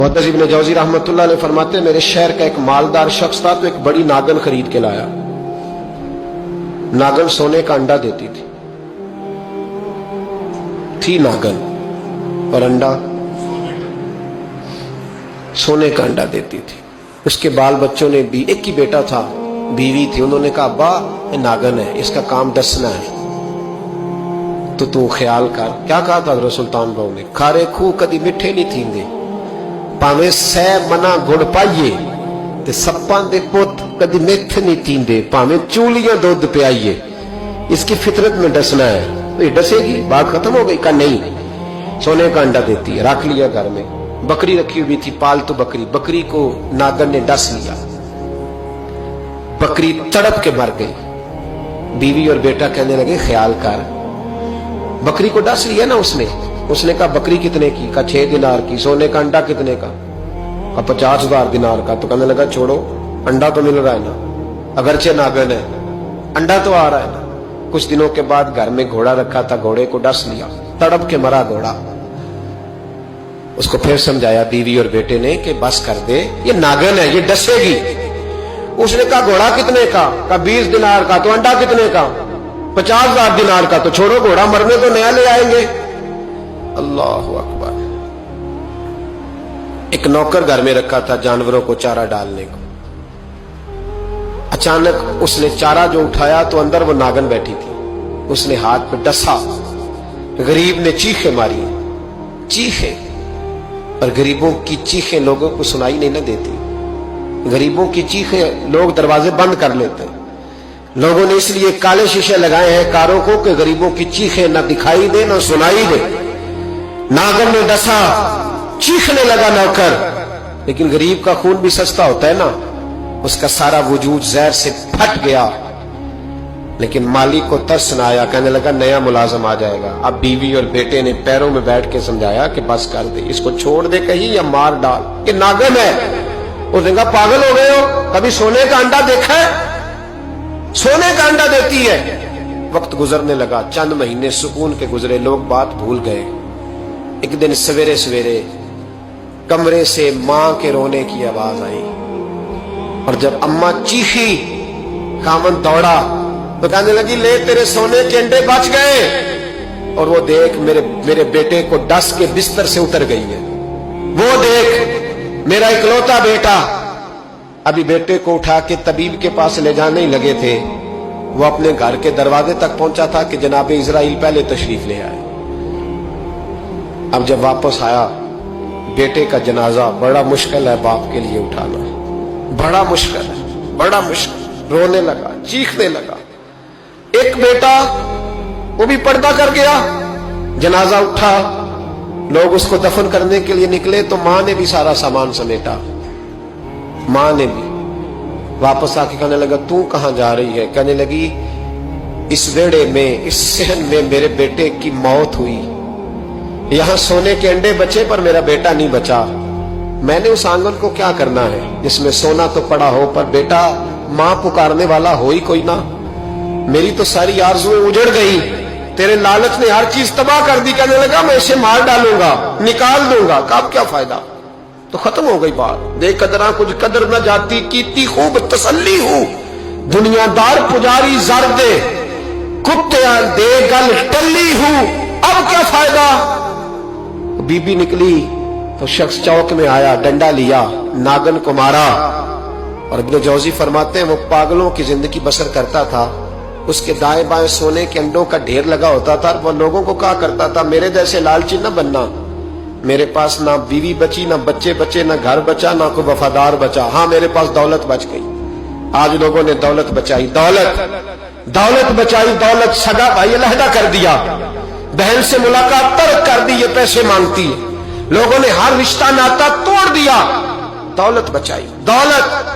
मुहद्दिस इब्न जौज़ी रहमतुल्लाह अलैह फरमाते हैं, मेरे शहर का एक मालदार शख्स था तो एक बड़ी नागन खरीद के लाया। नागन सोने का अंडा देती थी नागन, और अंडा सोने का अंडा देती थी। उसके बाल बच्चों ने भी, एक ही बेटा था, बीवी थी, उन्होंने कहा अब्बा ये नागन है, इसका काम दसना है, तो तू ख्याल कर। क्या कहा था हज़रत सुल्तान बहू ने? खारे खूह कदी मिठे नहीं थींदे, भावे सै मना गुड़ पाइए ते सप्पां दे पुत कदी मिठे नहीं थींदे, भावे चूलियां दूध पियाइए, इसकी फितरत में डसना है। तो ये डसेगी, बात खत्म हो गई। का नहीं, सोने का अंडा देती है। रख लिया घर में। बकरी रखी हुई थी, पालतू बकरी, बकरी को नागन ने डस लिया, बकरी तड़प के मर गई। बीवी और बेटा कहने लगे ख्याल कर, बकरी को डस लिया ना उसने। उसने कहा बकरी कितने की? का 6 दिनार की। सोने का अंडा कितने का? 50,000 दिनार का। तो कहने लगा छोड़ो, अंडा तो मिल रहा है ना, अगरचे नागन है, अंडा तो आ रहा है ना। कुछ दिनों के बाद घर में घोड़ा रखा था, घोड़े को डस लिया, तड़प के मरा घोड़ा। उसको फिर समझाया बीवी और बेटे ने कि बस कर दे, ये नागन है, ये डसेगी। उसने कहा घोड़ा कितने का? 20 दिनार का। तो अंडा कितने का? 50,000 दिनार का। तो छोड़ो, घोड़ा मरने तो नया ले आएंगे। अल्लाहु अकबर। एक नौकर घर में रखा था जानवरों को चारा डालने को। अचानक उसने चारा जो उठाया तो अंदर वो नागन बैठी थी। उसने हाथ पे डसा, गरीब ने चीखें मारी, चीखें। और गरीबों की चीखें लोगों को सुनाई नहीं ना देती। गरीबों की चीखें लोग दरवाजे बंद कर लेते हैं। लोगों ने इसलिए काले शीशे लगाए हैं कारों को कि गरीबों की चीखें ना दिखाई दे ना सुनाई दे। नागन ने डसा, चीखने लगा नौकर, लेकिन गरीब का खून भी सस्ता होता है ना। उसका सारा वजूद जहर से फट गया। लेकिन मालिक को तरस ना आया, कहने लगा नया मुलाजम आ जाएगा। अब बीवी और बेटे ने पैरों में बैठ के समझाया कि बस कर दे, इसको छोड़ दे कहीं या मार डाल, ये नागन है। उसने कहा पागल हो गए हो, कभी सोने का अंडा देखा है? सोने का अंडा देती है। वक्त गुजरने लगा, चंद महीने सुकून के गुजरे, लोग बात भूल गए। एक दिन सवेरे सवेरे कमरे से मां के रोने की आवाज आई, और जब अम्मा चीखी, खामन दौड़ा तो कहने लगी ले तेरे सोने के अंडे बच गए। और वो देख मेरे बेटे को डस के बिस्तर से उतर गई है। वो देख मेरा इकलौता बेटा। अभी बेटे को उठा के तबीब के पास ले जाने ही लगे थे, वो अपने घर के दरवाजे तक पहुंचा था कि जनाब इजराइल पहले तशरीफ ले आए। अब जब वापस आया, बेटे का जनाजा बड़ा मुश्किल है बाप के लिए उठाना, बड़ा मुश्किल है, बड़ा मुश्किल। रोने लगा, चीखने लगा। एक बेटा वो भी पर्दा कर गया। जनाजा उठा, लोग उसको दफन करने के लिए निकले तो मां ने भी सारा सामान समेटा। मां ने भी वापस आके कहने लगा तू कहां जा रही है? कहने लगी इस वेड़े में, इस सहन में मेरे बेटे की मौत हुई। यहां सोने के अंडे बचे पर मेरा बेटा नहीं बचा। मैंने उस आंगन को क्या करना है जिसमें सोना तो पड़ा हो पर बेटा मां पुकारने वाला हो ही कोई ना। मेरी तो सारी आरज़ुएं उजड़ गई, तेरे लालच ने हर चीज तबाह कर दी। कहने लगा मैं इसे मार डालूंगा, निकाल दूंगा। कब क्या फायदा? तो खत्म हो गई बात। दे कदरा कुछ कदर न जाती, कीती खूब तसल्ली हूं, दुनियादार पुजारी जर दे, कुत्ते दे गल टल्ली हूं, अब क्या फायदा? बीबी निकली तो शख्स चौक में आया, डंडा लिया, नागन को मारा। और इब्न जौज़ी फरमाते हैं वो पागलों की जिंदगी बसर करता था। उसके दाएं बाएं सोने के अंडों का ढेर लगा होता था। वो लोगों को कहा करता था मेरे जैसे लालची न बनना, मेरे पास ना बीवी बची, ना बच्चे बचे, ना घर बचा, ना कोई वफादार बचा। हाँ मेरे पास दौलत बच गई। आज लोगों ने दौलत बचाई, दौलत बचाई, दौलत सगा भाई अलहदा कर दिया, बहन से मुलाकात तर्क कर दी, ये पैसे मांगती है। लोगों ने हर रिश्ता नाता तोड़ दिया, दौलत बचाई, दौलत।